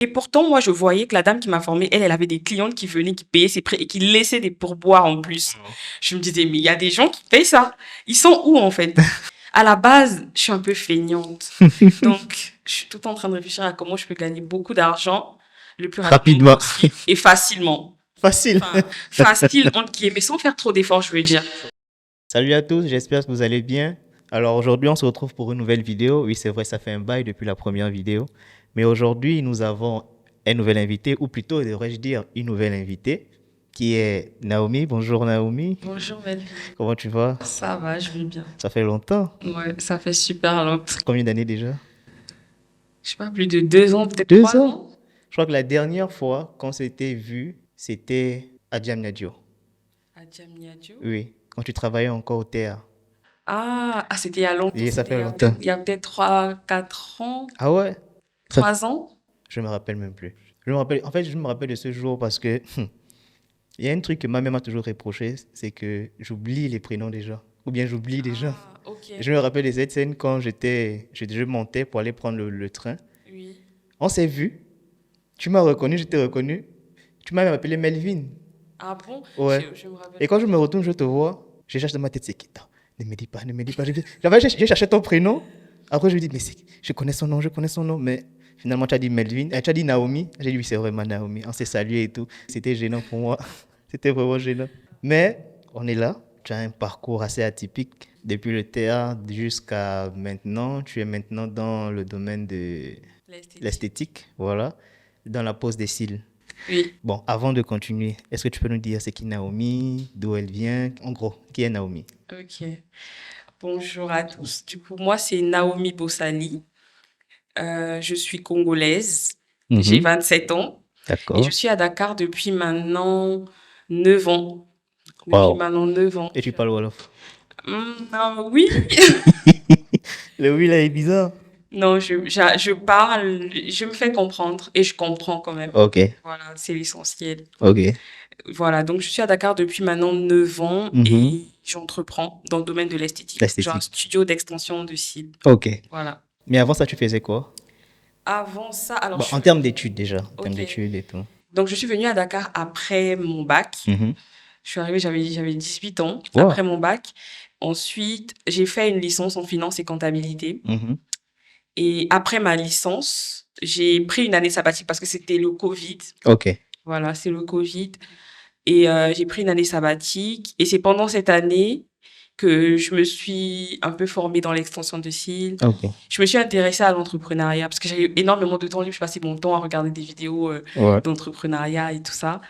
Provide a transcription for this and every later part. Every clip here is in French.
Et pourtant, moi, je voyais que la dame qui m'a formée, elle avait des clientes qui venaient, qui payaient ses prêts et qui laissaient des pourboires en plus. Je me disais, mais il y a des gens qui payent ça. Ils sont où, en fait? À la base, je suis un peu feignante. Donc, je suis tout le temps en train de réfléchir à comment je peux gagner beaucoup d'argent le plus rapidement Rapidement. possible et facilement. Facile. Enfin, facile, entre guillemets, sans faire trop d'efforts, je veux dire. Salut à tous, j'espère que vous allez bien. Alors aujourd'hui, on se retrouve pour une nouvelle vidéo. Oui, c'est vrai, ça fait un bail depuis la première vidéo. Mais aujourd'hui, nous avons un nouvel invité, ou plutôt, devrais-je dire, une nouvelle invitée, qui est Naomi. Bonjour Naomi, Bonjour, Melvin. comment tu vas? Ça va, je vais bien. Ça fait longtemps. Ouais, ça fait super longtemps. Combien d'années déjà? Je sais pas, plus de 2 ans, peut-être 2 3 ans. ans. Je crois que la dernière fois qu'on s'était vu, c'était à Diamniadio. À Diamniadio. Oui, quand tu travaillais encore au théâtre. C'était il y a longtemps. Et ça C'était fait longtemps. il y a peut-être 3, 4 ans, Ah ouais? Ça- 3 ans. Je me rappelle même plus. Je me rappelle, en fait, je me rappelle de ce jour parce que il y a un truc que ma mère m'a toujours reproché, c'est que j'oublie les prénoms des gens. Ou bien j'oublie des gens. Ok. Je me rappelle de cette scène quand je montais pour aller prendre le train. Oui. On s'est vu. Tu m'as reconnu, je t'ai reconnu. Tu m'as même appelé Melvin. Ah bon? Ouais. Je me rappelle. Et quand je me retourne, je te vois. Je cherche dans ma tête, c'est qui? Attends, ne me dis pas, ne me dis pas. J'ai cherché ton prénom. Après, je me dis, mais je connais son nom, je connais son nom. Mais finalement, tu as dit Melvin. Tu as dit Naomi. J'ai dit, oui, c'est vraiment Naomi. On s'est salué et tout. C'était gênant pour moi. C'était vraiment gênant. Mais on est là. Tu as un parcours assez atypique. Depuis le théâtre jusqu'à maintenant, tu es maintenant dans le domaine de L'esthétique. l'esthétique, voilà, dans la pose des cils. Oui. Bon, avant de continuer, est-ce que tu peux nous dire c'est qui Naomi, d'où elle vient, en gros, qui est Naomi? Ok. Bonjour à tous. Du coup, moi, c'est Naomi Bossali. Je suis congolaise. J'ai 27 ans. Et D'accord. je suis à Dakar depuis maintenant 9 ans. Depuis Wow. maintenant 9 ans. Et tu parles Wolof? Oui. Le oui là est bizarre. Non, je parle, je me fais comprendre et je comprends quand même. Ok, Voilà, c'est l'essentiel. ok. Voilà, donc je suis à Dakar depuis maintenant 9 ans Mhm. et j'entreprends dans le domaine de l'esthétique. L'esthétique. J'ai un studio d'extension de cils. Ok. Voilà. Mais avant ça, tu faisais quoi? Avant ça, alors Bon, je en suis... termes d'études déjà, en termes Ok. d'études et tout. Donc je suis venue à Dakar après mon bac. Mhm. Je suis arrivée, j'avais 18 ans Wow. après mon bac. Ensuite, j'ai fait une licence en finance et comptabilité. Mhm. Et après ma licence, j'ai pris une année sabbatique parce que c'était le Covid. Ok. Voilà, c'est le Covid. Et j'ai pris une année sabbatique. Et c'est pendant cette année que je me suis un peu formée dans l'extension de cils. Ok. Je me suis intéressée à l'entrepreneuriat parce que j'ai eu énormément de temps libre. Je passais mon temps à regarder des vidéos Ouais. d'entrepreneuriat et tout ça.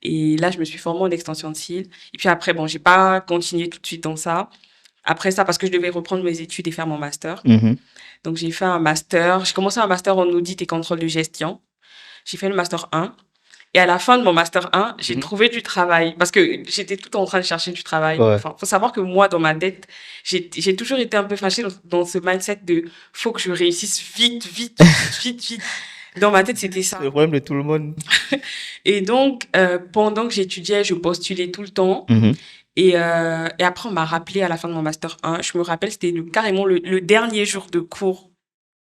Et là, je me suis formée en extension de cils. Et puis après, bon, j'ai pas continué tout de suite dans ça. Après ça, parce que je devais reprendre mes études et faire mon master. Mhm. Donc, j'ai fait un master. J'ai commencé un master en audit et contrôle de gestion. J'ai fait le master 1. Et à la fin de mon master 1, j'ai trouvé du travail parce que j'étais tout en train de chercher du travail. Ouais. Enfin, faut savoir que moi, dans ma tête, j'ai toujours été un peu fâchée dans ce mindset de faut que je réussisse vite, vite, vite, vite, vite. Dans ma tête, c'était ça. C'est le problème de tout le monde. Et donc, pendant que j'étudiais, je postulais tout le temps. Mhm. Et après, on m'a rappelé à la fin de mon master 1. Je me rappelle, c'était carrément le dernier jour de cours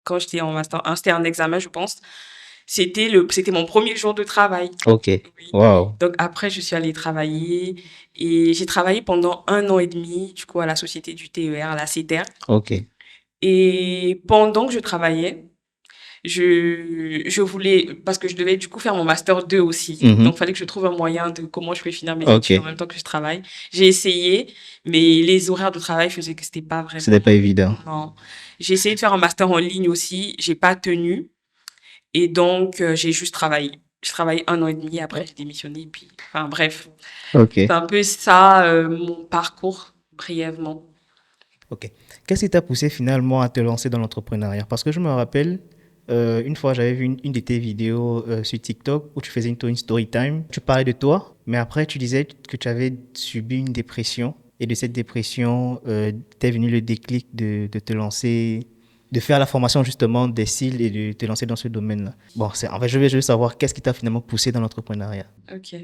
quand j'étais en master 1. C'était un examen, je pense. C'était mon premier jour de travail. Ok. Oui. Wow. Donc après, je suis allée travailler et j'ai travaillé pendant 1 an et demi, du coup, à la société du TER, à la CETER. Ok. Et pendant que je travaillais, je voulais, parce que je devais du coup faire mon master 2 aussi. Mhm. Donc, il fallait que je trouve un moyen de comment je peux finir mes Ok. études en même temps que je travaille. J'ai essayé, mais les horaires de travail faisaient que c'était pas vraiment. Ce n'est pas évident. Non. J'ai essayé de faire un master en ligne aussi. J'ai pas tenu. Et donc, j'ai juste travaillé. Je travaillé 1 an et demi, après j'ai démissionné, puis, enfin bref. Ok. C'est un peu ça, mon parcours, brièvement. Ok. Qu'est-ce qui t'a poussé finalement à te lancer dans l'entrepreneuriat? Parce que je me rappelle, une fois, j'avais vu une de tes vidéos sur TikTok où tu faisais une story time. Tu parlais de toi, mais après, tu disais que tu avais subi une dépression. Et de cette dépression, t'es venu le déclic de te lancer, de faire la formation justement des cils et de te lancer dans ce domaine-là. Bon, en fait, je veux savoir qu'est-ce qui t'a finalement poussé dans l'entrepreneuriat. Ok.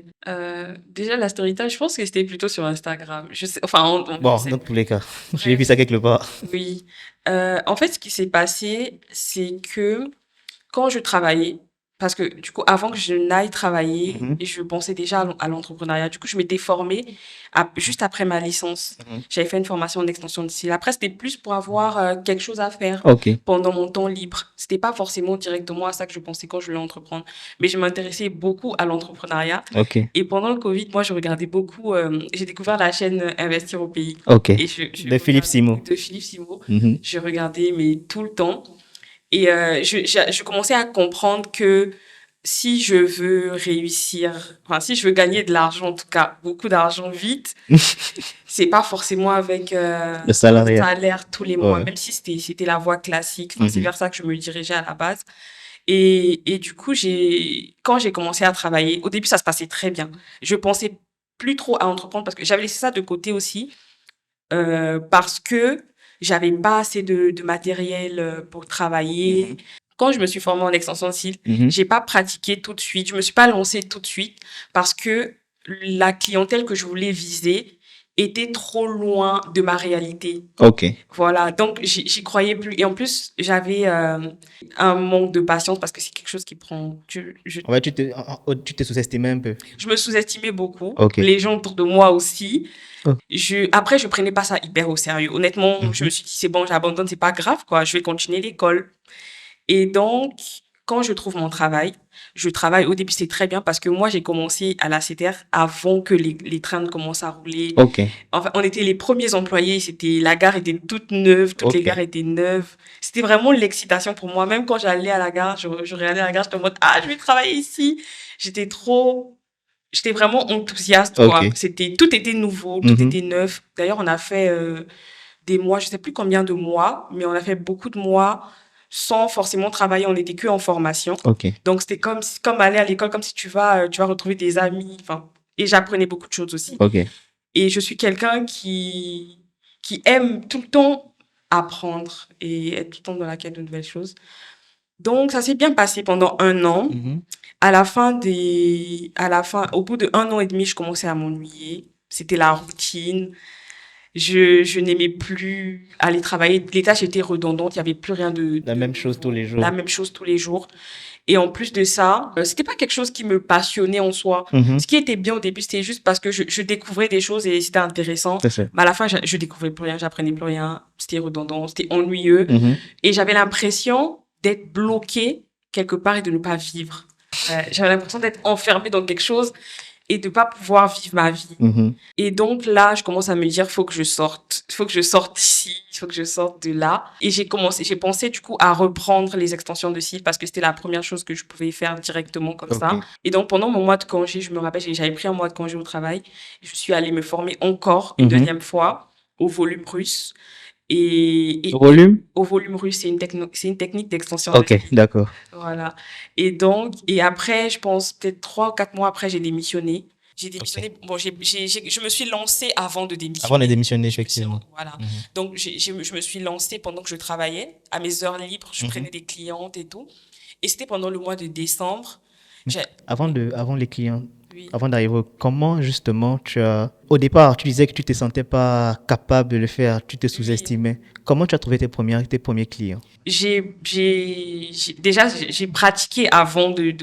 Déjà, la story time, je pense que c'était plutôt sur Instagram. Je sais, enfin, Bon, je sais dans plus. tous les cas, j'ai Bref. vu ça quelque part. Oui. En fait, ce qui s'est passé, c'est que quand je travaillais, parce que du coup, avant que je n'aille travailler, Mhm. je pensais déjà à l'entrepreneuriat. Du coup, je m'étais formée juste après ma licence. Mhm. J'avais fait une formation en extension de style. Après, c'était plus pour avoir quelque chose à faire Ok. pendant mon temps libre. C'était pas forcément directement à ça que je pensais quand je voulais entreprendre. Mais je m'intéressais beaucoup à l'entrepreneuriat. Ok. Et pendant le Covid, moi, je regardais beaucoup. J'ai découvert la chaîne Investir au pays. Ok. Et De Philippe Simo. de Philippe Simo. Mhm. Je regardais, mais tout le temps. Et je commençais à comprendre que si je veux réussir, enfin, si je veux gagner de l'argent, en tout cas, beaucoup d'argent vite, c'est pas forcément avec Le un salariat. salaire tous les mois, Ouais. même si c'était la voie classique. Enfin, c'est Mhm. vers ça que je me dirigeais à la base. Et du coup, quand j'ai commencé à travailler, au début, ça se passait très bien. Je pensais plus trop à entreprendre parce que j'avais laissé ça de côté aussi, parce que j'avais pas assez de matériel pour travailler. Mhm. Quand je me suis formée en extension de cils, Mhm. j'ai pas pratiqué tout de suite. Je me suis pas lancée tout de suite parce que la clientèle que je voulais viser était trop loin de ma réalité. Ok. Voilà, donc j'y croyais plus. Et en plus, j'avais un manque de patience parce que c'est quelque chose qui prend. En fait, tu t'es sous-estimé un peu. Je me sous-estimais beaucoup. Ok. Les gens autour de moi aussi. Oh. Après, je prenais pas ça hyper au sérieux. Honnêtement, je me Mhm. suis dit, c'est bon, j'abandonne, c'est pas grave, quoi. Je vais continuer l'école. Et donc, quand je trouve mon travail, je travaille. Au début, c'est très bien parce que moi, j'ai commencé à la CTR avant que les trains ne commencent à rouler. Ok. Enfin, on était les premiers employés. La gare était toute neuve. Toutes les Ok. gares étaient neuves. C'était vraiment l'excitation pour moi. Même quand j'allais à la gare, je regardais la gare, j'étais en mode, ah, je vais travailler ici. J'étais vraiment enthousiaste, quoi. Ok. Tout était nouveau, tout Mhm. était neuf. D'ailleurs, on a fait des mois, je sais plus combien de mois, mais on a fait beaucoup de mois sans forcément travailler. On était que en formation. Ok. Donc, c'était comme aller à l'école, comme si tu vas retrouver des amis. Enfin, et j'apprenais beaucoup de choses aussi. Ok. Et je suis quelqu'un qui aime tout le temps apprendre et être tout le temps dans la quête de nouvelles choses. Donc, ça s'est bien passé pendant un an. Mhm. Au bout de 1 an et demi, je commençais à m'ennuyer. C'était la routine. Je n'aimais plus aller travailler. Les tâches étaient redondantes. Il y avait plus rien La de même chose tous nouveau. les jours. La même chose tous les jours. Et en plus de ça, c'était pas quelque chose qui me passionnait en soi. Mhm. Ce qui était bien au début, c'était juste parce que je découvrais des choses et c'était intéressant. C'est ça. Mais à la fin, je découvrais plus rien, j'apprenais plus rien. C'était redondant, c'était ennuyeux. Mhm. Et j'avais l'impression d'être bloquée quelque part et de ne pas vivre. J'avais l'impression d'être enfermée dans quelque chose et de pas pouvoir vivre ma vie. Mhm. Et donc là, je commence à me dire, faut que je sorte. Il faut que je sorte d'ici. Il faut que je sorte de là. Et j'ai pensé du coup à reprendre les extensions de cils parce que c'était la première chose que je pouvais faire directement comme Ok. ça. Et donc pendant mon mois de congé, je me rappelle, j'avais pris un mois de congé au travail. Je suis allée me former encore une Mhm. deuxième fois au volume russe. Et Volume? au volume russe, c'est une technique d'extension Ok, de cils. d'accord. Voilà. Et donc, et après, je pense peut-être 3 ou 4 mois après, j'ai démissionné. J'ai démissionné. Bon, je me suis lancée avant de démissionner. Avant de démissionner, effectivement. Voilà. Mhm. Donc, je me suis lancée pendant que je travaillais. À mes heures libres, je Mhm. prenais des clientes et tout. Et c'était pendant le mois de décembre. Avant les clients, Oui. avant d'arriver, comment justement au départ, tu disais que tu te sentais pas capable de le faire, tu te sous-estimais. Comment tu as trouvé tes premiers clients? Déjà, j'ai pratiqué avant de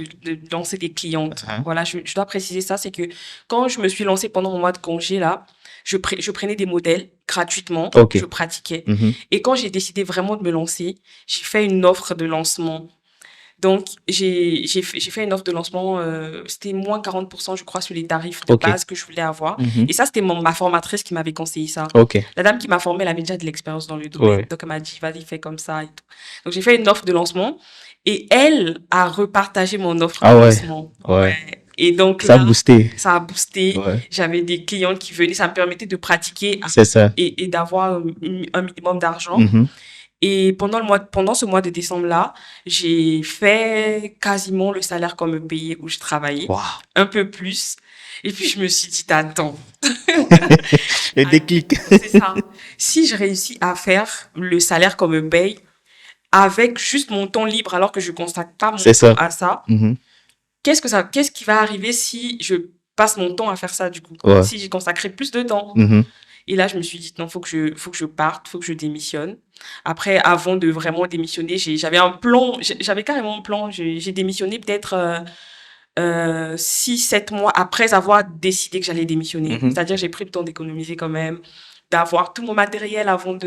lancer des clientes. Uh-huh. Voilà, je dois préciser ça, c'est que quand je me suis lancée pendant mon mois de congé, là, je prenais des modèles gratuitement, Ok. je pratiquais. Mhm. Et quand j'ai décidé vraiment de me lancer, j'ai fait une offre de lancement. Donc, j'ai fait une offre de lancement, c'était moins 40%, je crois, sur les tarifs de Ok. base que je voulais avoir. Mhm. Et ça, c'était ma formatrice qui m'avait conseillé ça. Ok. La dame qui m'a formée, elle avait déjà de l'expérience dans le domaine. Ouais. Donc, elle m'a dit, vas-y, fais comme ça et tout. Donc, j'ai fait une offre de lancement et elle a repartagé mon offre Ah de ouais. lancement. Ouais. Et donc Ça a là, boosté. ça a boosté. Ouais. J'avais des clients qui venaient, ça me permettait de pratiquer C'est ça. et d'avoir un minimum d'argent. Mhm. Et pendant ce mois de décembre-là, j'ai fait quasiment le salaire qu'on me payait où je travaillais, Wow. un peu plus. Et puis, je me suis dit, attends, Le déclic. c'est ça. Si je réussis à faire le salaire qu'on me paye avec juste mon temps libre alors que je consacre pas mon C'est temps ça. à ça, Mhm. qu'est-ce qui va arriver si je passe mon temps à faire ça, du coup? Ouais. Si j'y consacrais plus de temps? Mhm. Et là, je me suis dit, non, faut que je parte, faut que je démissionne. Après, avant de vraiment démissionner, j'avais un plan, j'avais carrément un plan. J'ai démissionné peut-être 6, 7 mois après avoir décidé que j'allais démissionner. Mhm. C'est-à-dire, j'ai pris le temps d'économiser quand même, d'avoir tout mon matériel avant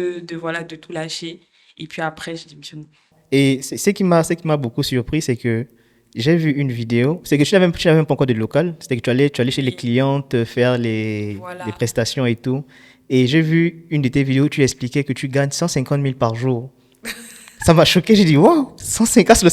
voilà, de tout lâcher. Et puis après, j'ai démissionné. Et ce qui m'a beaucoup surpris, c'est que j'ai vu une vidéo. C'est que tu n'avais même pas encore de local. C'était que tu allais chez les Oui, clients te faire les voilà. prestations et tout. Et j'ai vu une de tes vidéos où tu expliquais que tu gagnes 150 000 par jour. Ça m'a choqué. J'ai dit, wow, 150, c'est le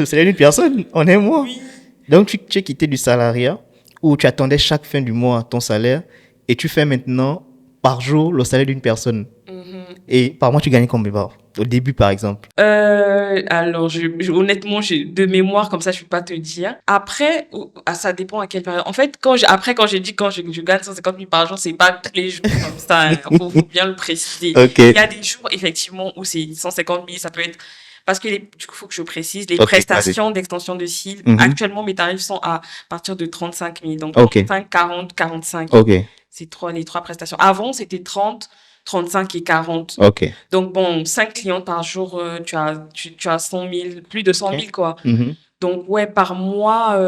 salaire d'une personne en un mois. Oui. Donc, tu es quitté du salariat où tu attendais chaque fin du mois ton salaire et tu fais maintenant par jour le salaire d'une personne. Mhm. Et par mois, tu gagnais combien au début, par exemple? Alors, honnêtement, j'ai de mémoire, comme ça, je peux pas te dire. Après, ça dépend à quelle période. En fait, quand j'ai dit je gagne 150 000 par jour, c'est pas tous les jours comme ça, hein. Faut bien le préciser. Ok, Il y a des jours, effectivement, où c'est 150 000, ça peut être, parce que du coup, faut que je précise, les ok, vas-y. prestations d'extension de cils, Mhm. actuellement, mes tarifs sont à partir de 35 000. Donc, Ok, 35, 40, 45. ok, C'est les trois prestations. Avant, c'était 30, 35 et 40. ok. Donc, bon, 5 clients par jour, tu as 100 000, plus de 100 000, quoi. Mhm. Donc, ouais, par mois,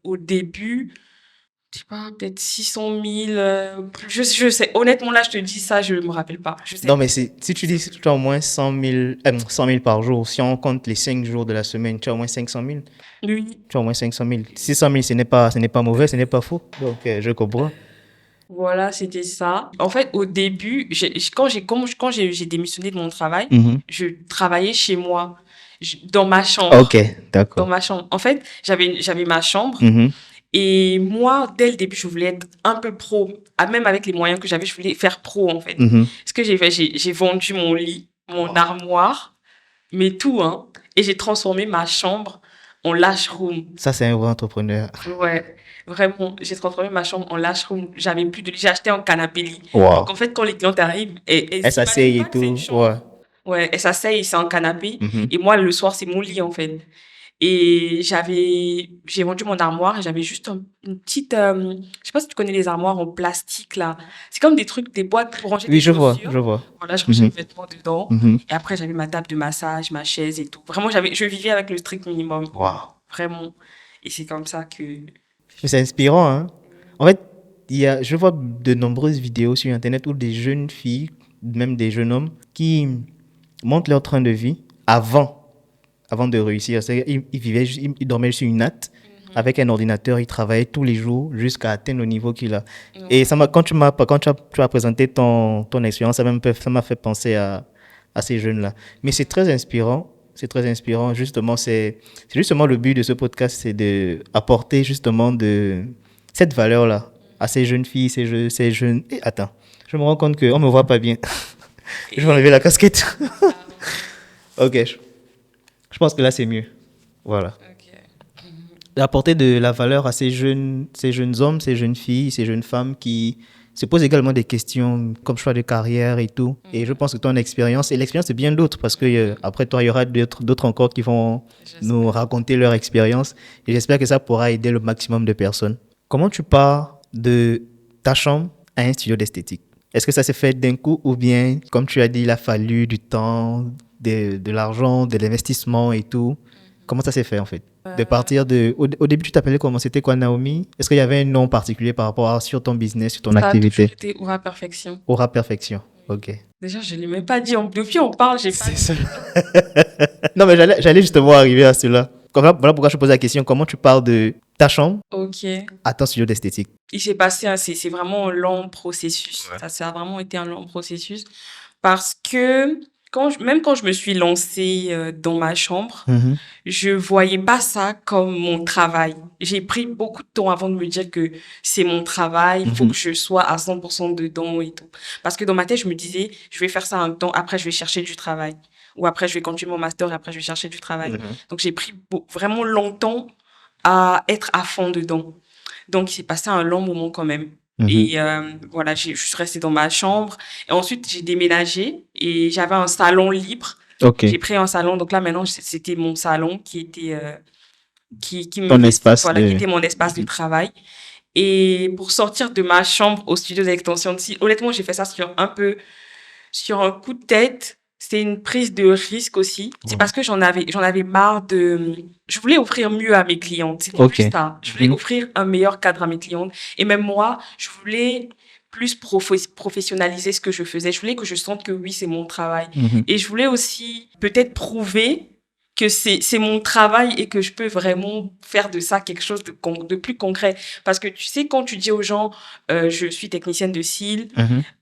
au début, je sais pas, peut-être 600 000. Je sais, honnêtement, là, je te dis ça, je me rappelle pas. Je sais Non, pas. mais si tu dis que tu as au moins 100 000 par jour, si on compte les 5 jours de la semaine, tu as au moins 500 000. Oui, Tu as au moins 500 000. 600 000, ce n'est pas mauvais, ce n'est pas faux. Donc, je comprends. voilà, c'était ça. En fait, au début, quand j'ai démissionné de mon travail, Mhm. je travaillais chez moi, dans ma Ok, chambre. Dans d'accord. ma chambre. En fait, j'avais ma chambre. Mhm. Et moi, dès le début, je voulais être un peu pro. Même avec les moyens que j'avais, je voulais faire pro, en fait. Mhm. Ce que j'ai fait, j'ai vendu mon lit, mon armoire, mais tout, hein. Et j'ai transformé ma chambre en lâche room. Ça, c'est un vrai entrepreneur. Ouais, vraiment, j'ai transformé ma chambre en lâche room. J'avais plus de lit. J'ai acheté un canapé lit. Donc, Wow. en fait, quand les clientes arrivent, elles Elle s'imaginent s'asseye et pas que c'est une tout. Ouais. chambre. Ouais, elles s'asseyent, c'est un canapé. Mhm. Et moi, le soir, c'est mon lit, en fait. Et j'ai vendu mon armoire et j'avais juste une petite, je sais pas si tu connais les armoires en plastique, là. C'est comme des trucs, des boîtes pour ranger Oui, tes je vois, chaussures. je vois. Voilà, je rangeais Mhm. mes vêtements dedans. Mhm. Et après, j'avais ma table de massage, ma chaise et tout. Vraiment, je vivais avec le strict minimum. Wow. Vraiment. Et c'est comme ça que, Mais c'est inspirant, hein. En fait, je vois de nombreuses vidéos sur Internet où des jeunes filles, même des jeunes hommes, qui montrent leur train de vie avant de réussir. Ils vivaient, ils dormaient sur une natte avec un ordinateur, ils travaillaient tous les jours jusqu'à atteindre le niveau qu'il a. Et ouais. quand tu as présenté ton expérience, ça m'a fait penser à ces jeunes-là. Mais c'est très inspirant. C'est très inspirant. Justement, c'est justement le but de ce podcast, c'est de apporter justement cette valeur-là à ces jeunes filles, ces jeunes. Et attends, je me rends compte qu'on me voit pas bien. Je vais Et, enlever la casquette. ah, Ok, je pense que là c'est mieux. Voilà. ok. D'apporter de la valeur à ces jeunes hommes, ces jeunes filles, ces jeunes femmes qui se posent également des questions comme choix de carrière et tout. Et je pense que ton expérience, et l'expérience de bien d'autres, parce que après toi, il y aura d'autres encore qui vont nous J'espère. raconter leur expérience. Et j'espère que ça pourra aider le maximum de personnes. Comment tu pars de ta chambre à un studio d'esthétique? Est-ce que ça s'est fait d'un coup ou bien, comme tu as dit, il a fallu du temps, de l'argent, de l'investissement et tout? Comment ça s'est fait en fait? De partir de... Au début, tu t'appelais comment? C'était quoi, Naomi? Est-ce qu'il y avait un nom particulier par rapport sur ton business, sur ton Ça a toujours activité? été Aura Perfection. Aura Perfection. Ok. Déjà, je ne l'ai même pas dit. Depuis, on parle, j'ai pas C'est ça. dit. Non, mais j'allais justement arriver à cela. Voilà pourquoi je pose la question. Comment tu pars de ta chambre Ok. à ton studio d'esthétique? Il s'est passé, c'est vraiment un long processus. Ouais. Ça a vraiment été un long processus parce que même quand je me suis lancée dans ma chambre, Mhm. je voyais pas ça comme mon travail. J'ai pris beaucoup de temps avant de me dire que c'est mon travail, il faut Mhm. que je sois à 100% dedans et tout. Parce que dans ma tête, je me disais, je vais faire ça un temps, après je vais chercher du travail. Ou après je vais continuer mon master et après je vais chercher du travail. Mhm. Donc j'ai pris vraiment longtemps à être à fond dedans. Donc, il s'est passé un long moment quand même. Mhm. Et voilà, je suis restée dans ma chambre. Et ensuite, j'ai déménagé et j'avais un salon libre. Ok. J'ai pris un salon. Donc là, maintenant, c'était mon salon qui était, qui Ton me, espace voilà, qui de... était mon espace de travail. Et pour sortir de ma chambre au studio d'extension de cils, honnêtement, j'ai fait ça sur un coup de tête. C'était une prise de risque aussi. C'est parce que j'en avais marre je voulais offrir mieux à mes clientes. C'était Ok. plus ça. Je voulais offrir un meilleur cadre à mes clientes. Et même moi, je voulais plus professionnaliser ce que je faisais. Je voulais que je sente que oui, c'est mon travail. Et je voulais aussi peut-être prouver que c'est mon travail et que je peux vraiment faire de ça quelque chose de plus concret. Parce que tu sais, quand tu dis aux gens, je suis technicienne de cils,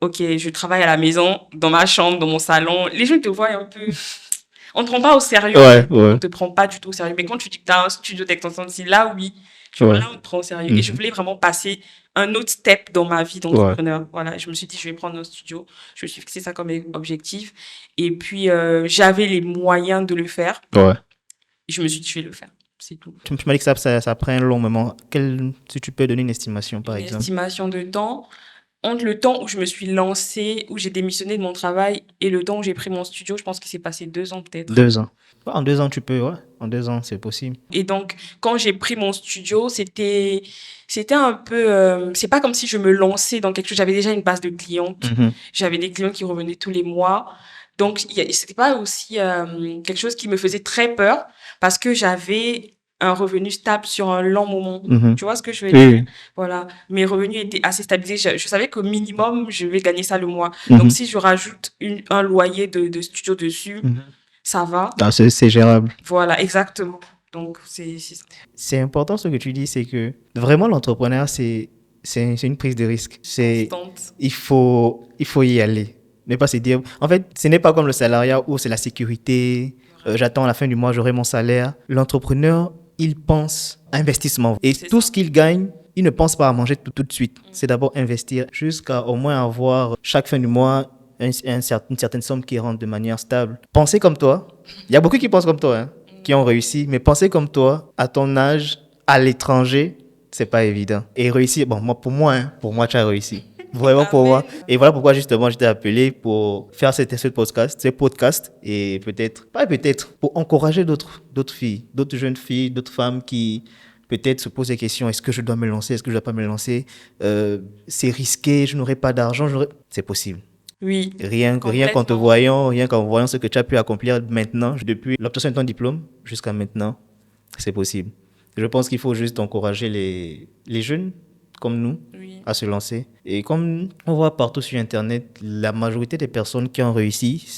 ok, je travaille à la maison, dans ma chambre, dans mon salon, les gens te voient un peu... On ne te prend pas au sérieux. Ouais, On ne ouais. te prend pas du tout au sérieux. Mais quand tu dis que tu as un studio d'extension de cils, là, oui, Ouais. là, on te prend au sérieux. Et je voulais vraiment passer un autre step dans ma vie d'entrepreneur. Voilà, je me suis dit, je vais prendre un studio. Je me suis fixé ça comme objectif. Et puis, j'avais les moyens de le faire. Ouais. Et je me suis dit, je vais le faire. C'est tout. Tu m'as dit que ça prend un long moment. Si tu peux donner une estimation, par exemple. Estimation de temps. Entre le temps où je me suis lancée, où j'ai démissionné de mon travail et le temps où j'ai pris mon studio, je pense qu'il s'est passé 2 ans peut-être. 2 ans. Ouais, en 2 ans, tu peux, ouais. En 2 ans, c'est possible. Et donc, quand j'ai pris mon studio, c'était un peu... c'est pas comme si je me lançais dans quelque chose. J'avais déjà une base de clientes. J'avais des clients qui revenaient tous les mois. Donc, c'était pas aussi quelque chose qui me faisait très peur parce que j'avais un revenu stable sur un long moment. Tu vois ce que je veux dire? Voilà. Mes revenus étaient assez stabilisés. Je savais qu'au minimum, je vais gagner ça le mois. Donc, si je rajoute un loyer de studio dessus, ça va. Ah, c'est gérable. Voilà, exactement. Donc, c'est important ce que tu dis, c'est que vraiment l'entrepreneur, c'est une prise de risque. constante. Il faut y aller. Ne pas se dire... En fait, ce n'est pas comme le salariat où c'est la sécurité. J'attends à la fin du mois, j'aurai mon salaire. L'entrepreneur, il pense investissement. Et tout ce qu'il gagne, il ne pense pas à manger tout de suite. C'est d'abord investir jusqu'à au moins avoir chaque fin du mois une certaine somme qui rentre de manière stable. Pensez comme toi. Il y a beaucoup qui pensent comme toi, hein, qui ont réussi. Mais penser comme toi, à ton âge, à l'étranger, c'est pas évident. Et réussir, bon, pour moi, tu as réussi. Vraiment pour moi. Et voilà pourquoi justement je t'ai appelé pour faire ce podcast et pour encourager d'autres filles, d'autres jeunes filles, d'autres femmes qui peut-être se posent des questions. Est-ce que je dois me lancer? Est-ce que je ne dois pas me lancer? C'est risqué, je n'aurai pas d'argent. C'est possible. Oui. Rien qu'en te voyant, ce que tu as pu accomplir maintenant, depuis l'obtention de ton diplôme jusqu'à maintenant, c'est possible. Je pense qu'il faut juste encourager les jeunes comme nous à se lancer. Et comme on voit partout sur Internet, la majorité des personnes qui ont réussi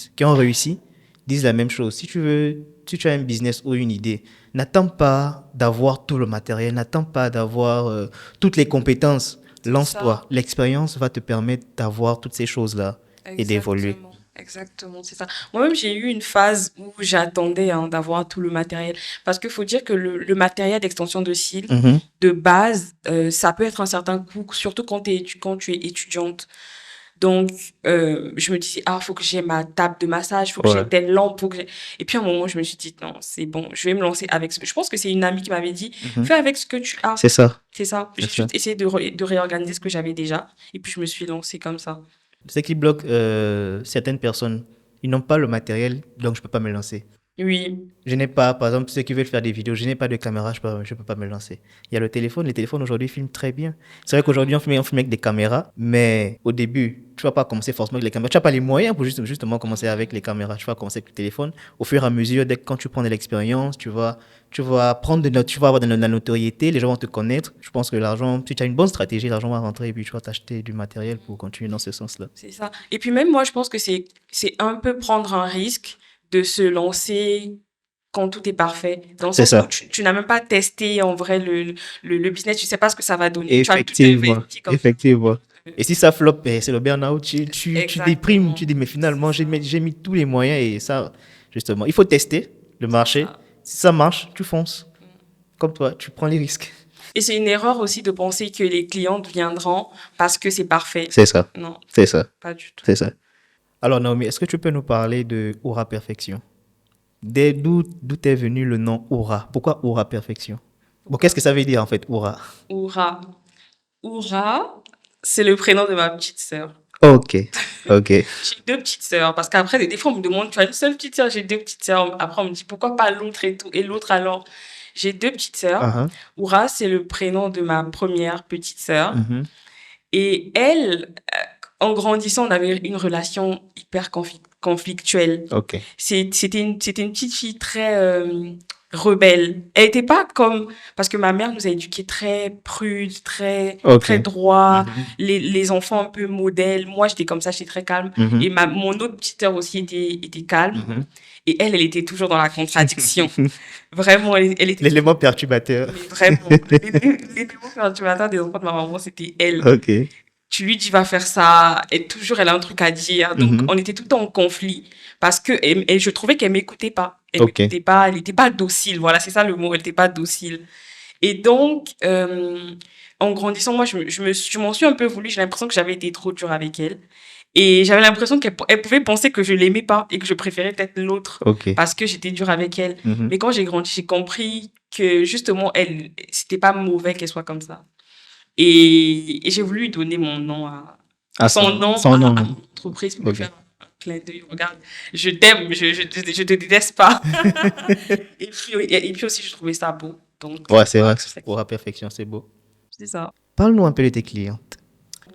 disent la même chose. Si tu as un business ou une idée, n'attends pas d'avoir tout le matériel, n'attends pas d'avoir toutes les compétences. Lance-toi. L'expérience va te permettre d'avoir toutes ces choses-là et d'évoluer. Exactement, c'est ça. Moi-même, j'ai eu une phase où j'attendais d'avoir tout le matériel. Parce qu'il faut dire que le matériel d'extension de cils, de base, ça peut être un certain coût, surtout quand tu es étudiante. Donc, je me disais, faut que j'ai ma table de massage, faut que j'ai telle lampe. Et puis, à un moment, je me suis dit, non, c'est bon, je vais me lancer avec ce que... Je pense que c'est une amie qui m'avait dit, fais avec ce que tu as. C'est ça. C'est ça. J'ai juste essayé de réorganiser ce que j'avais déjà. Et puis, je me suis lancée comme ça. Ce qui bloque certaines personnes, ils n'ont pas le matériel, donc je ne peux pas me lancer. Oui. Je n'ai pas, par exemple, ceux qui veulent faire des vidéos, je n'ai pas de caméra, je ne peux pas me lancer. Il y a le téléphone, les téléphones aujourd'hui filment très bien. C'est vrai qu'aujourd'hui, on filme avec des caméras, mais au début, tu ne vas pas commencer forcément avec les caméras. Tu n'as pas les moyens pour justement commencer avec les caméras. Tu vas commencer avec le téléphone. Au fur et à mesure, quand tu prends de l'expérience, tu vas avoir de la notoriété, les gens vont te connaître. Je pense que l'argent, si tu as une bonne stratégie, l'argent va rentrer et puis tu vas t'acheter du matériel pour continuer dans ce sens-là. C'est ça. Et puis même moi, je pense que c'est un peu prendre un risque de se lancer quand tout est parfait. Dans le sens où tu n'as même pas testé en vrai le business, tu ne sais pas ce que ça va donner. Effectivement. Et si ça flop, c'est le burn-out, tu déprimes, tu dis mais finalement j'ai mis tous les moyens et ça, justement, il faut tester le marché. Si ça marche, tu fonces. Comme toi, tu prends les risques. Et c'est une erreur aussi de penser que les clients viendront parce que c'est parfait. C'est ça. Non. C'est ça. Pas du tout. C'est ça. Alors Naomi, est-ce que tu peux nous parler de Aura Perfection? D'où est venu le nom Aura? Pourquoi Aura Perfection? Bon, qu'est-ce que ça veut dire en fait, Aura? Aura, c'est le prénom de ma petite sœur. Ok. J'ai 2 petites sœurs, parce qu'après, des fois, on me demande, tu as une seule petite sœur? J'ai 2 petites sœurs. Après, on me dit, pourquoi pas l'autre et tout? Et l'autre, alors, J'ai deux petites sœurs. Uh-huh. Oura, c'est le prénom de ma première petite sœur. Mhm. Et elle, en grandissant, on avait une relation hyper conflictuelle. Ok. C'était une petite fille très rebelle. Elle était pas comme... Parce que ma mère nous a éduqués très prudes, très Ok. droits, Mhm. les enfants un peu modèles. Moi, j'étais comme ça, j'étais très calme. Mhm. Et mon autre petite sœur aussi était calme. Mhm. Et elle était toujours dans la contradiction. Vraiment, elle était... L'élément perturbateur. Mais vraiment, l'élément perturbateur des enfants de ma maman, c'était elle. Ok. Tu lui dis va faire ça, et toujours elle a un truc à dire. Donc Mhm. on était tout le temps en conflit parce que et je trouvais qu'elle m'écoutait pas. Elle Ok. m'écoutait pas, elle était pas docile. Voilà, c'est ça le mot, elle était pas docile. Et donc en grandissant, moi je m'en suis un peu voulu. J'ai l'impression que j'avais été trop dure avec elle. Et j'avais l'impression qu'elle pouvait penser que je l'aimais pas et que je préférais peut-être l'autre Ok. parce que j'étais dure avec elle. Mhm. Mais quand j'ai grandi, j'ai compris que justement, c'était pas mauvais qu'elle soit comme ça. Et j'ai voulu lui donner mon nom son nom Son nom. à mon entreprise pour lui Ok. faire un clin d'œil. Regarde, je t'aime, je te déteste pas. et puis aussi, je trouvais ça beau. Donc, Ouais, c'est vrai que c'est pour la perfection, c'est beau. c'est ça. Parle-nous un peu de tes clientes.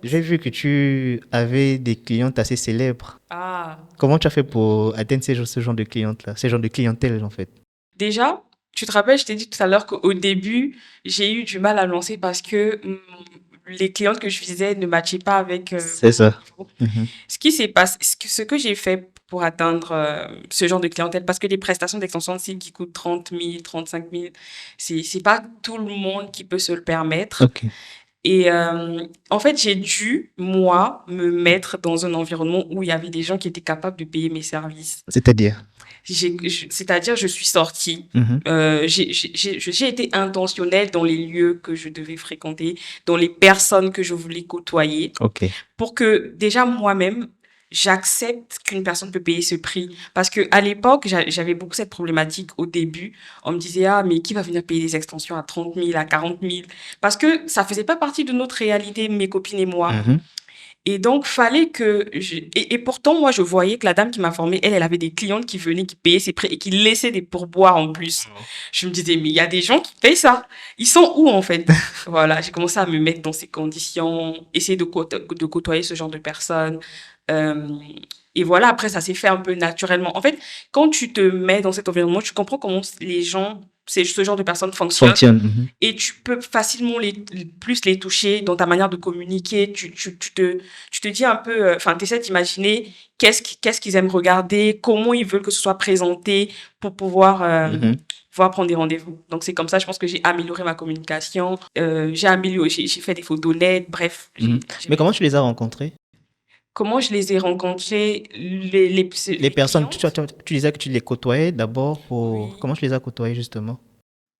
J'ai vu que tu avais des clientes assez célèbres. Ah. Comment tu as fait pour atteindre ce genre de clientes-là, ce genre de clientèle en fait? Déjà, tu te rappelles, je t'ai dit tout à l'heure qu'au début, j'ai eu du mal à lancer parce que les clientes que je visais ne matchaient pas avec C'est ça. mon niveau. Mhm. Ce qui s'est passé, ce que j'ai fait pour atteindre ce genre de clientèle, parce que les prestations d'extension de cils qui coûtent 30 000, 35 000, c'est pas tout le monde qui peut se le permettre. Ok. Et en fait, j'ai dû, moi, me mettre dans un environnement où il y avait des gens qui étaient capables de payer mes services. C'est-à-dire? C'est-à-dire, je suis sortie. Mhm. J'ai été intentionnelle dans les lieux que je devais fréquenter, dans les personnes que je voulais côtoyer, Ok. pour que déjà moi-même, j'accepte qu'une personne peut payer ce prix. Parce que à l'époque, j'avais beaucoup cette problématique au début. On me disait, ah, mais qui va venir payer des extensions à 30 000, à 40 000? Parce que ça faisait pas partie de notre réalité, mes copines et moi. Mhm. Et donc, fallait que... Et pourtant, moi, je voyais que la dame qui m'a formée, elle avait des clientes qui venaient, qui payaient ses prêts et qui laissaient des pourboires en plus. Je me disais, mais il y a des gens qui payent ça. Ils sont où, en fait? Voilà, j'ai commencé à me mettre dans ces conditions, essayer de côtoyer ce genre de personnes. Et voilà, après, ça s'est fait un peu naturellement. En fait, quand tu te mets dans cet environnement, tu comprends comment les gens, ce genre de personnes fonctionnent. Mhm. Et tu peux facilement plus les toucher dans ta manière de communiquer. Tu te dis un peu, enfin, tu essaies d'imaginer qu'est-ce qu'ils aiment regarder, comment ils veulent que ce soit présenté pour pouvoir prendre des rendez-vous. Donc, c'est comme ça, je pense que j'ai amélioré ma communication. J'ai fait des photos nettes, bref. Mais comment tu les as rencontrés? Comment je les ai rencontrés, Les personnes, clientes? tu disais que tu les côtoyais d'abord pour... Oui. Comment tu les as côtoyés justement?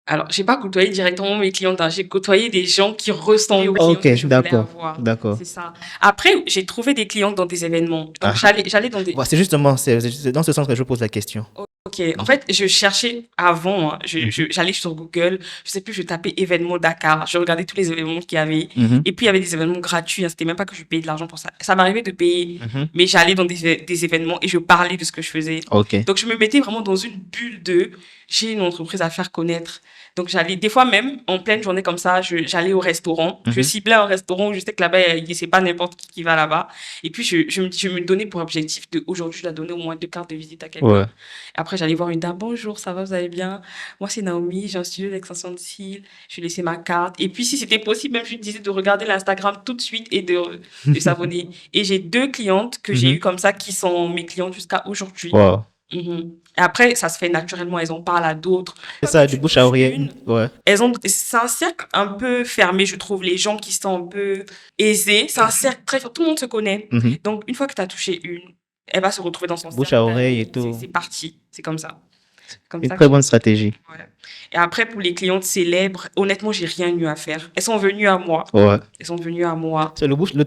Alors, j'ai pas côtoyé directement mes clientes, hein. J'ai côtoyé des gens qui ressemblaient aux clientes Ok, que je voulais d'accord, avoir. d'accord. C'est ça. Après, j'ai trouvé des clientes dans des événements. Donc, Ah. j'allais dans des... Ouais, c'est justement, c'est dans ce sens que je pose la question. Ok. En fait, je cherchais avant, hein. J'allais sur Google, je sais plus, je tapais événements Dakar. Je regardais tous les événements qu'il y avait. Mhm. Et puis, il y avait des événements gratuits, hein. C'était même pas que je payais de l'argent pour ça. Ça m'arrivait de payer, Mhm. mais j'allais dans des événements et je parlais de ce que je faisais. Ok. Donc, je me mettais vraiment dans une bulle de j'ai une entreprise à faire connaître. Donc, j'allais, des fois même, en pleine journée comme ça, j'allais au restaurant. Je ciblais un restaurant où je sais que là-bas, c'est pas n'importe qui va là-bas. Et puis, je me donnais pour objectif de aujourd'hui, je dois donner au moins 2 cartes de visite à quelqu'un. Ouais. Après, j'allais voir une dame. Bonjour, ça va, vous allez bien? Moi, c'est Naomi, j'ai un studio d'extension de cils. Je lui laissais ma carte. Et puis, si c'était possible, même, je lui disais de regarder l'Instagram tout de suite et de s'abonner. Et j'ai 2 clientes que j'ai eues comme ça qui sont mes clientes jusqu'à aujourd'hui. Wow. Et après, ça se fait naturellement, elles en parlent à d'autres. C'est ça, du bouche à oreille. Ouais. C'est un cercle un peu fermé, je trouve, les gens qui sont un peu aisés. C'est un cercle très fort, tout le monde se connaît. Mhm. Donc, une fois que tu as touché une, elle va se retrouver dans son Bouche cercle à oreille et d'amis. tout. C'est parti, c'est comme ça. Comme Une ça très que- bonne stratégie. Ouais. Et après, pour les clientes célèbres, honnêtement, j'ai rien eu à faire. Elles sont venues à moi. Ouais. Elles sont venues à moi. C'est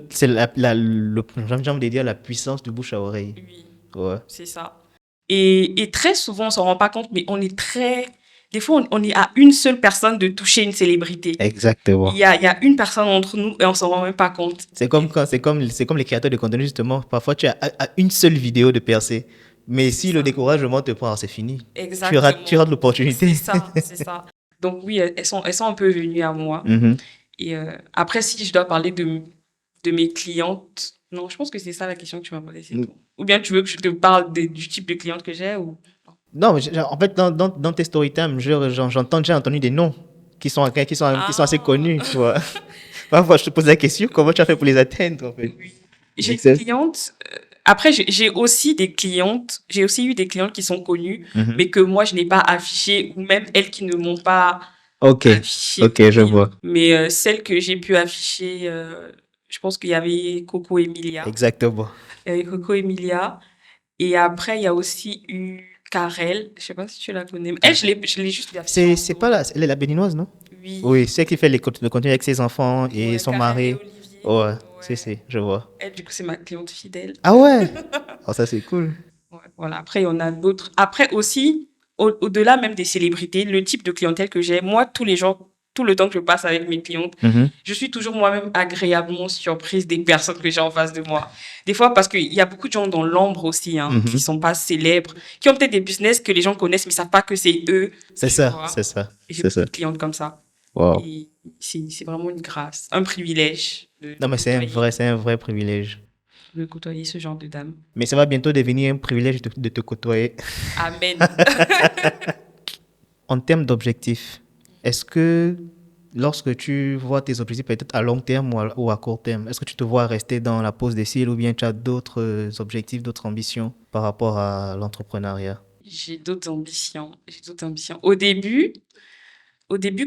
c'est j'ai envie de dire la puissance du bouche à oreille. Oui. Ouais. C'est ça. Et très souvent, on s'en rend pas compte, mais on est très... Des fois, on est à une seule personne de toucher une célébrité. Exactement. Il y a une personne entre nous et on s'en rend même pas compte. C'est comme les créateurs de contenu justement. Parfois, tu as à une seule vidéo de percer. Mais si le découragement te prend, c'est fini. Exactement. Tu rates l'opportunité. C'est ça, c'est ça. Donc oui, elles sont un peu venues à moi. Mhm. Et après, si je dois parler de mes clientes, non, je pense que c'est ça la question que tu m'as posée, c'est tout. Ou bien tu veux que je te parle du type de cliente que j'ai ou... Non, mais en fait, dans tes story time, j'ai entendu des noms qui sont assez Ah, connus, tu vois. Parfois, je te pose la question, comment tu as fait pour les atteindre, en fait? oui. J'ai des clientes. Après, j'ai aussi des clientes. J'ai aussi eu des clientes qui sont connues, Mhm. mais que moi je n'ai pas affichées, ou même elles qui ne m'ont pas Ok, affiché ok, je pour rien. vois. Mais celles que j'ai pu afficher, je pense qu'il y avait Coco Emilia. Exactement. Il y avait Coco Emilia. Et après, il y a aussi eu Karel. Je sais pas si tu la connais. Elle, je l'ai juste affichée en C'est pas story. là, elle est la béninoise, non? Oui. Oui, c'est elle qui fait le contenu avec ses enfants et Ouais, son Karel et mari. Olivier. Ouais, Ouais. je vois. Elle, du coup, c'est ma cliente fidèle. Ah ouais? Oh, ça c'est cool. Ouais, voilà. Après, il y en a d'autres. Après aussi, au-delà même des célébrités, le type de clientèle que j'ai, moi, tous les jours, tout le temps que je passe avec mes clientes, Mhm. je suis toujours moi-même agréablement surprise des personnes que j'ai en face de moi. Des fois, parce qu'il y a beaucoup de gens dans l'ombre aussi, hein, qui Mhm. sont pas célèbres, qui ont peut-être des business que les gens connaissent, mais savent pas que c'est eux, C'est tu ça, c'est vois. ça, Et j'ai c'est beaucoup ça. de clientes comme ça. Wow. Et c'est vraiment une grâce, un privilège Non, mais c'est un vrai privilège. de côtoyer ce genre de dame. Mais ça va bientôt devenir un privilège de te côtoyer. Amen. En termes d'objectifs, est-ce que lorsque tu vois tes objectifs peut-être à long terme ou à court terme, est-ce que tu te vois rester dans la pose des cils ou bien tu as d'autres objectifs, d'autres ambitions par rapport à l'entrepreneuriat? J'ai d'autres ambitions. J'ai d'autres ambitions. Au début,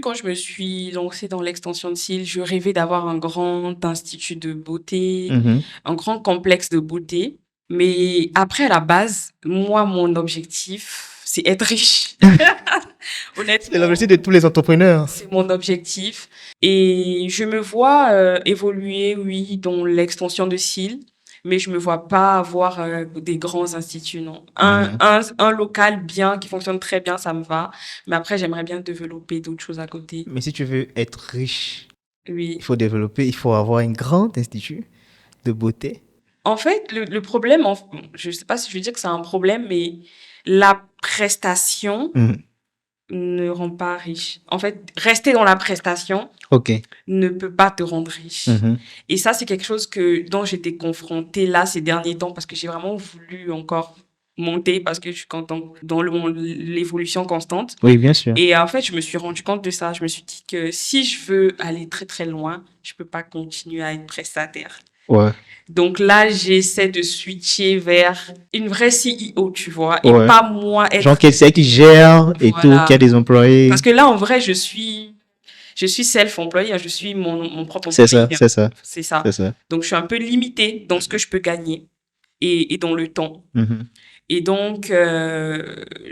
quand je me suis lancée dans l'extension de cils, je rêvais d'avoir un grand institut de beauté, Mhm. un grand complexe de beauté. Mais après, à la base, moi, mon objectif, c'est être riche. C'est Honnêtement, l'objectif de tous les entrepreneurs. c'est mon objectif. Et je me vois évoluer, oui, dans l'extension de cils, mais je me vois pas avoir des grands instituts, non. Mhm. Un local bien, qui fonctionne très bien, ça me va. Mais après, j'aimerais bien développer d'autres choses à côté. Mais si tu veux être riche, Oui. il faut avoir un grand institut de beauté. En fait, le problème, je sais pas si je veux dire que c'est un problème, mais la prestation Mhm. ne rend pas riche. En fait, rester dans la prestation Ok. ne peut pas te rendre riche. Mhm. Et ça, c'est quelque chose dont j'étais confrontée là ces derniers temps parce que j'ai vraiment voulu encore monter parce que je suis dans l'évolution constante. Oui, bien sûr. Et en fait, je me suis rendu compte de ça. Je me suis dit que si je veux aller très très loin, je peux pas continuer à être prestataire. Ouais. Donc là, j'essaie de switcher vers une vraie CEO, tu vois, et Ouais. pas moi Genre être... c'est elle qui gère et tout, Voilà. qui a des employés. Parce que là, en vrai, je suis self-employé, hein, je suis mon propre C'est ça, employé, hein. c'est ça, C'est ça. c'est ça. Donc, je suis un peu limitée dans ce que je peux gagner et dans le temps. Mhm. Et donc,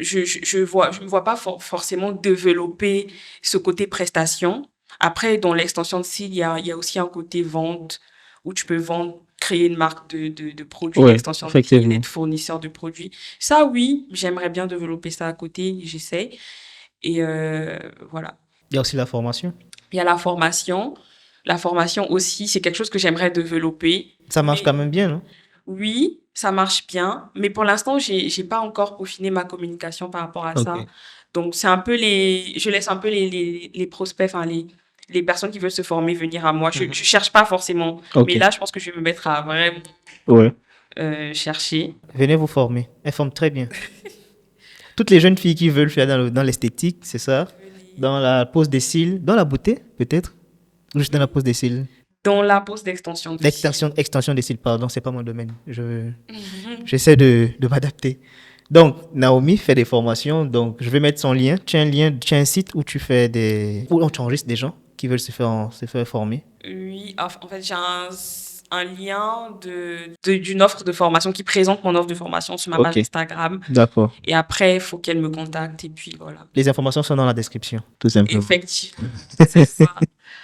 je me vois pas forcément développer ce côté prestation. Après, dans l'extension de style, il y a aussi un côté vente où tu peux vendre, créer une marque de produits Ouais, d'extension de style, effectivement. être fournisseur de produits. Ça, oui, j'aimerais bien développer ça à côté, j'essaie. Et voilà. Il y a aussi la formation. Il y a la formation. La formation aussi, c'est quelque chose que j'aimerais développer. Ça marche Mais quand même bien, non? oui, ça marche bien. Mais pour l'instant, j'ai pas encore peaufiné ma communication par rapport à ça. Ok. Donc, c'est un peu je laisse un peu les prospects, enfin, les personnes qui veulent se former venir à moi. Je cherche pas forcément. Mais Ok. là, je pense que je vais me mettre à vraiment Ouais. chercher. Venez vous former. Elle forme très bien. Toutes les jeunes filles qui veulent faire dans l'esthétique, c'est ça? Dans la pose des cils, dans la beauté, peut-être? Ou juste dans la pose des cils? Dans la pose d'extension de cils. Extension des cils, pardon, c'est pas mon domaine. J'essaie de m'adapter. Donc, Naomi fait des formations. Donc, je vais mettre son lien. Tu as un site où tu fais où tu enregistres des gens qui veulent se faire former. Oui, en fait, j'ai un lien d'une offre de formation qui présente mon offre de formation sur ma page Ok. Instagram. D'accord. Et après, il faut qu'elle me contacte et puis voilà. Les informations sont dans la description, tout simplement. Effectivement, c'est ça.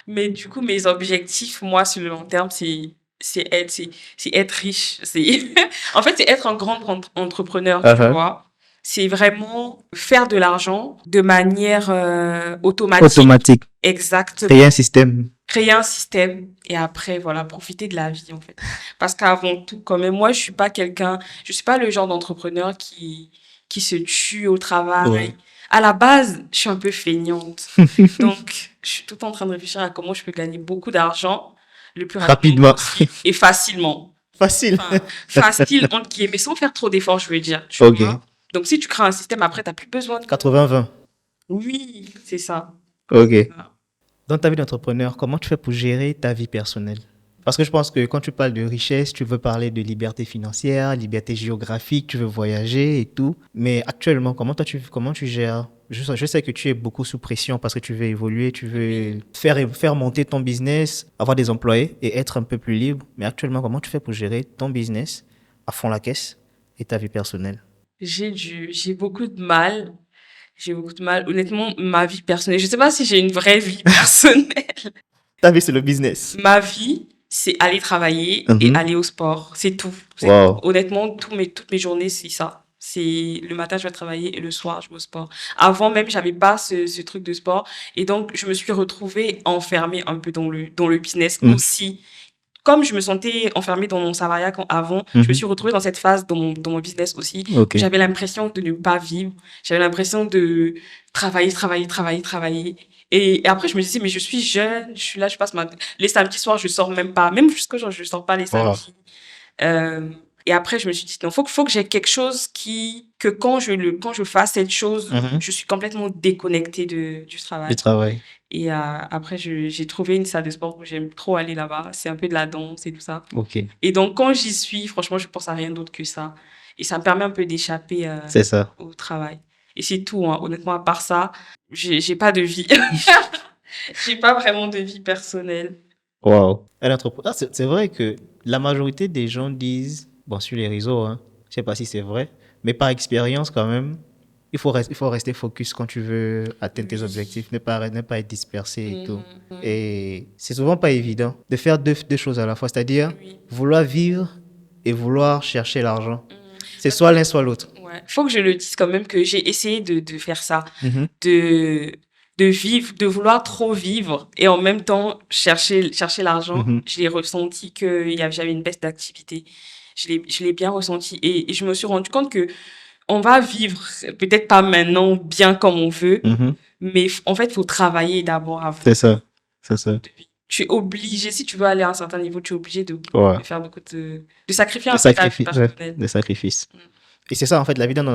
Mais du coup, mes objectifs, moi, sur le long terme, c'est être riche. En fait, c'est être un grand entrepreneur, tu Uh-huh. vois. C'est vraiment faire de l'argent de manière automatique. Automatique. Exactement. Créer un système. Créer un système et après, voilà, profiter de la vie, en fait. Parce qu'avant tout, quand même, moi, je suis pas le genre d'entrepreneur qui se tue au travail. Ouais. À la base, je suis un peu feignante. Donc, je suis tout le temps en train de réfléchir à comment je peux gagner beaucoup d'argent le plus rapidement Rapidement. possible et facilement. Facile. Enfin, facile, entre guillemets, sans faire trop d'efforts, je veux dire. Tu Ok. vois? Donc, si tu crées un système, après, tu n'as plus besoin de... 80-20. Oui, c'est ça. Ok. Voilà. Dans ta vie d'entrepreneur, comment tu fais pour gérer ta vie personnelle? Parce que je pense que quand tu parles de richesse, tu veux parler de liberté financière, liberté géographique, tu veux voyager et tout. Mais actuellement, comment tu gères? Je sais que tu es beaucoup sous pression parce que tu veux évoluer, tu veux faire monter ton business, avoir des employés et être un peu plus libre. Mais actuellement, comment tu fais pour gérer ton business à fond la caisse et ta vie personnelle? J'ai beaucoup de mal. J'ai beaucoup de mal. Honnêtement, ma vie personnelle, je sais pas si j'ai une vraie vie personnelle. Ta vie, c'est le business. Ma vie, c'est aller travailler et Mhm. aller au sport. C'est tout. Wow. Honnêtement, toutes mes journées, c'est ça. C'est le matin, je vais travailler et le soir, je vais au sport. Avant même, j'avais pas ce truc de sport. Et donc, je me suis retrouvée enfermée un peu dans le business Mhm. aussi. Comme je me sentais enfermée dans mon salariat avant, je me Mhm. suis retrouvée dans cette phase dans mon business aussi. Ok. J'avais l'impression de ne pas vivre. J'avais l'impression de travailler. Et après, je me disais, mais je suis jeune, je suis là, les samedis soirs, je sors même pas. Même jusqu'à aujourd'hui, je sors pas les Wow. samedis. Euh, et après, je me suis dit, non, faut que j'ai quelque chose que quand je fasse cette chose, Mhm. je suis complètement déconnectée du Du travail. travail. Et après, j'ai trouvé une salle de sport où j'aime trop aller là-bas. C'est un peu de la danse et tout ça. Ok. Et donc, quand j'y suis, franchement, je pense à rien d'autre que ça. Et ça me permet un peu d'échapper C'est ça. au travail. Et c'est tout, hein. Honnêtement, à part ça, j'ai pas de vie. J'ai pas vraiment de vie personnelle. Wow. C'est vrai que la majorité des gens disent, bon, sur les réseaux, hein, je sais pas si c'est vrai, mais par expérience quand même, il faut rester focus quand tu veux atteindre tes Oui. objectifs, ne pas être dispersé et tout. Mhm. Et c'est souvent pas évident de faire deux choses à la fois, c'est-à-dire Oui. vouloir vivre et vouloir chercher l'argent. Mhm. C'est Parce soit l'un, soit l'autre. ouais. Faut que je le dise quand même que j'ai essayé de faire ça. Mhm. De, de vivre, de vouloir trop vivre et en même temps chercher l'argent. Mhm. Je l'ai ressenti j'avais une baisse d'activité. Je l'ai bien ressenti et je me suis rendu compte que on va vivre, peut-être pas maintenant bien comme on veut, Mhm. mais en fait, il faut travailler d'abord avant C'est ça. C'est ça. de vivre. Tu es obligé, si tu veux aller à un certain niveau, tu es obligé Ouais. de faire de sacrifier De un peu ta vie sacrifice, ouais, personnelle. de sacrifice. Mm. Et c'est ça, en fait, la vie d'un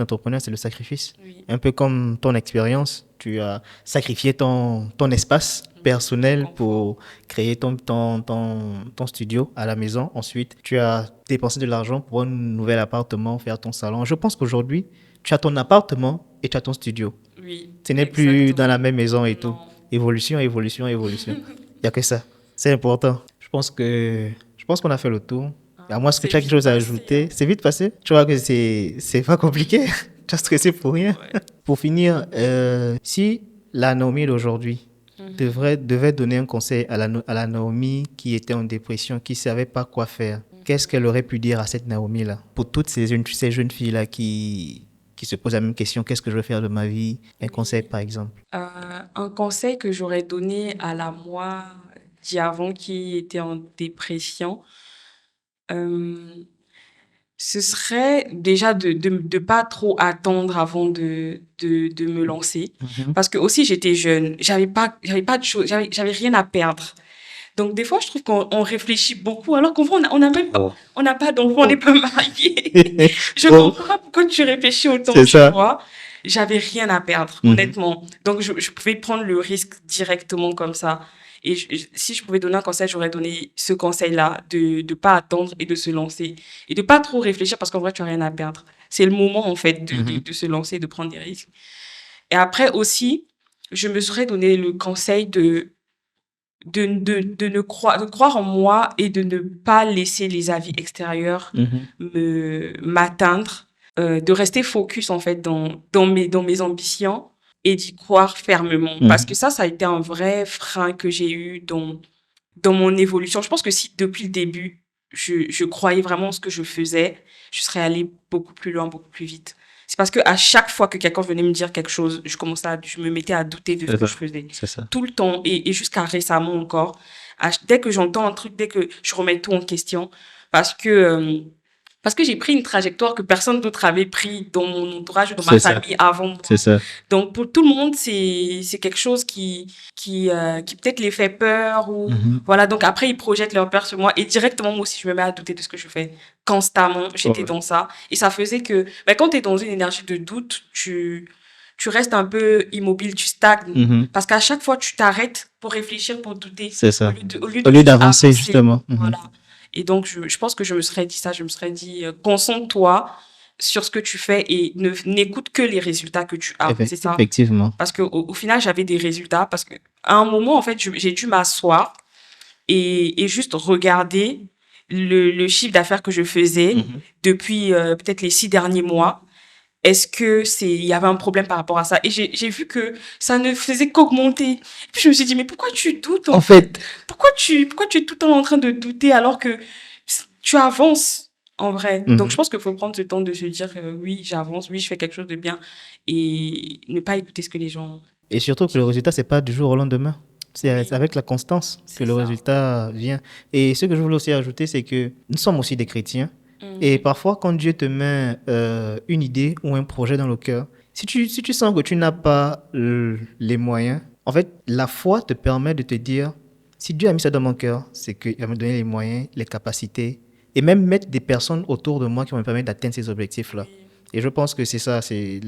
entrepreneur, c'est le sacrifice. Oui. Un peu comme ton expérience, tu as sacrifié ton espace personnel Confort. pour créer ton studio à la maison. Ensuite, tu as dépensé de l'argent pour un nouvel appartement, faire ton salon. Je pense qu'aujourd'hui, tu as ton appartement et tu as ton studio. Oui, Ce n'est plus dans exactement. la même maison et tout. Non. Évolution, évolution, évolution. Il n'y a que ça. C'est important. Je pense qu'on a fait le tour. Et à moins que C'est tu as quelque vite chose à passé, ajouter. hein. C'est vite passé. Tu vois que c'est pas compliqué. Tu as stressé pour rien. Ouais. Pour finir, si la Naomi d'aujourd'hui Mhm. devait donner un conseil à la Naomi qui était en dépression, qui savait pas quoi faire, qu'est-ce qu'elle aurait pu dire à cette Naomi-là? Pour toutes ces jeunes filles-là qui se posent la même question, qu'est-ce que je vais faire de ma vie? Un conseil, par exemple. Un conseil que j'aurais donné à la moi d'avant qui était en dépression, euh, ce serait déjà de pas trop attendre avant de me lancer. Mhm. Parce que aussi j'étais jeune, j'avais pas de choses, j'avais rien à perdre. Donc des fois je trouve qu'on réfléchit beaucoup alors qu'en vrai on a même pas, Oh. on n'a pas d'enfant, on n'est pas marié. Je Oh, comprends pas pourquoi tu réfléchis autant, c'est tu ça. vois. J'avais rien à perdre, Mhm. honnêtement. Donc, je pouvais prendre le risque directement comme ça. Et si je pouvais donner un conseil, j'aurais donné ce conseil-là, de pas attendre et de se lancer. Et de pas trop réfléchir parce qu'en vrai, tu as rien à perdre. C'est le moment, en fait, Mhm. de se lancer, de prendre des risques. Et après aussi, je me serais donné le conseil de croire en moi et de ne pas laisser les avis extérieurs Mhm. m'atteindre, de rester focus en fait dans mes ambitions et d'y croire fermement. Parce que Mhm. ça a été un vrai frein que j'ai eu dans mon évolution. Je pense que si depuis le début, je croyais vraiment en ce que je faisais, je serais allée beaucoup plus loin, beaucoup plus vite. C'est parce que à chaque fois que quelqu'un venait me dire quelque chose, je me mettais à douter de ce C'est que ça. je faisais. C'est ça. Tout le temps, et jusqu'à récemment encore. Dès que j'entends un truc, dès que je remets tout en question, parce que, Parce que j'ai pris une trajectoire que personne d'autre avait pris dans mon entourage, dans ma C'est ça. famille avant moi. C'est ça. Donc pour tout le monde, c'est quelque chose qui peut-être les fait peur ou voilà. Donc après ils projettent leur peur sur moi et directement moi aussi je me mets à douter de ce que je fais constamment. J'étais Ouais. dans ça et ça faisait que quand tu es dans une énergie de doute, tu restes un peu immobile, tu stagnes parce qu'à chaque fois tu t'arrêtes pour réfléchir, pour douter C'est ça. au lieu Au lieu juste d'avancer, avancer. justement. Voilà. Et donc, je pense que je me serais dit ça, je me serais dit, concentre-toi sur ce que tu fais et n'écoute que les résultats que tu as. C'est ça. Effectivement. Parce que au final, j'avais des résultats parce que à un moment, en fait, j'ai dû m'asseoir et juste regarder le chiffre d'affaires que je faisais depuis peut-être les 6 derniers mois. Est-ce que il y avait un problème par rapport à ça? Et j'ai vu que ça ne faisait qu'augmenter. Et puis je me suis dit, mais pourquoi tu doutes En fait, pourquoi tu es tout le temps en train de douter alors que tu avances en vrai? Donc je pense qu'il faut prendre ce temps de se dire, oui, j'avance, oui, je fais quelque chose de bien et ne pas écouter ce que les gens... et surtout que le résultat, c'est pas du jour au lendemain. C'est Oui. avec la constance que C'est le ça. résultat vient. Et ce que je voulais aussi ajouter, c'est que nous sommes aussi des chrétiens. Et parfois, quand Dieu te met une idée ou un projet dans le cœur, si tu sens que tu n'as pas les moyens, en fait, la foi te permet de te dire, si Dieu a mis ça dans mon cœur, c'est qu'il va me donner les moyens, les capacités, et même mettre des personnes autour de moi qui vont me permettre d'atteindre ces objectifs-là. Et je pense que c'est ça, c'est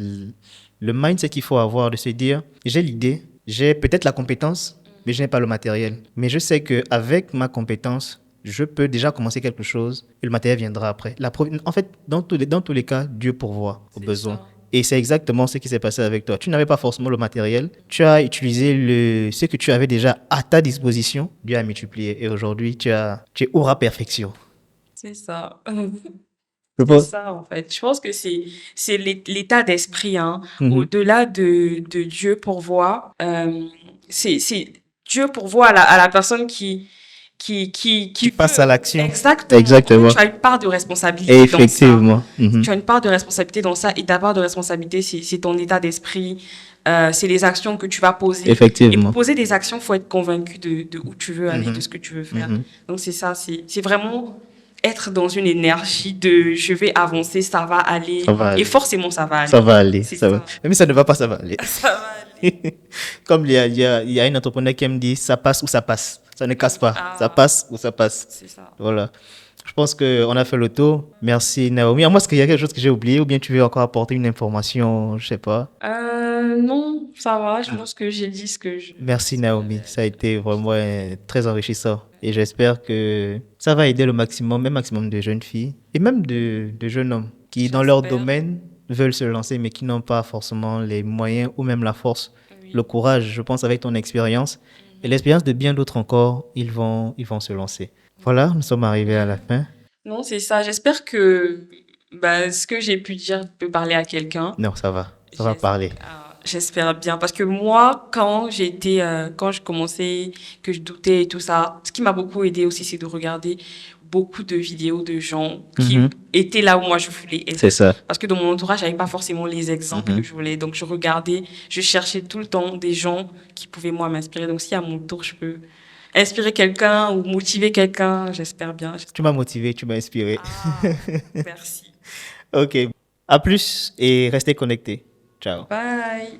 le mindset qu'il faut avoir, de se dire, j'ai l'idée, j'ai peut-être la compétence, mais je n'ai pas le matériel. Mais je sais qu'avec ma compétence, je peux déjà commencer quelque chose et le matériel viendra après. En fait, dans tous les cas, Dieu pourvoit aux besoins. ça. Et c'est exactement ce qui s'est passé avec toi. Tu n'avais pas forcément le matériel. Tu as utilisé ce que tu avais déjà à ta disposition. Dieu a multiplié. Et aujourd'hui, tu es aura perfection. C'est ça. Je C'est pense. ça, en fait. Je pense que c'est l'état d'esprit, hein. Mhm. Au-delà de Dieu pourvoit, c'est Dieu pourvoit à la personne qui passe veut. à l'action. Exactement. Exactement. Tu as une part de responsabilité Et dans effectivement. ça. Tu as une part de responsabilité dans ça et ta part de responsabilité, c'est ton état d'esprit, c'est les actions que tu vas poser. Et Effectivement. pour poser des actions, faut être convaincu de où tu veux aller, de ce que tu veux faire. Donc c'est ça, c'est vraiment être dans une énergie de je vais avancer, ça va aller. Ça va aller. Et forcément, ça va aller. Ça va aller. C'est Ça va. Même si ça ne va pas, ça va aller. Ça va aller. Comme il y a une entrepreneur qui me dit, ça passe ou ça passe. Ça ne casse pas. Ah. Ça passe ou ça passe. C'est ça. Voilà. Je pense qu'on a fait le tour. Merci Naomi. À moi, est-ce qu'il y a quelque chose que j'ai oublié ou bien tu veux encore apporter une information, je sais pas. Non, ça va. Je pense que j'ai dit ce que je... Merci Naomi. Ça a été vraiment très enrichissant. Et j'espère que ça va aider le maximum, même maximum de jeunes filles et même de jeunes hommes qui, dans leur domaine, veulent se lancer mais qui n'ont pas forcément les moyens ou même la force, le courage. Je pense avec ton expérience et l'expérience de bien d'autres encore, ils vont se lancer. Voilà, nous sommes arrivés à la fin. Non, c'est ça. J'espère que ce que j'ai pu dire peut parler à quelqu'un. Non, ça va. Ça va parler. J'espère bien. Parce que moi, quand je commençais, que je doutais et tout ça, ce qui m'a beaucoup aidé aussi, c'est de regarder beaucoup de vidéos de gens qui étaient là où moi je voulais être. C'est ça. Parce que dans mon entourage, j'avais pas forcément les exemples que je voulais. Donc, je regardais, je cherchais tout le temps des gens qui pouvaient, moi, m'inspirer. Donc, si à mon tour, je peux inspirer quelqu'un ou motiver quelqu'un, j'espère bien. Tu m'as motivé, tu m'as inspiré. Merci. Ok. À plus et restez connectés. Ciao. Bye.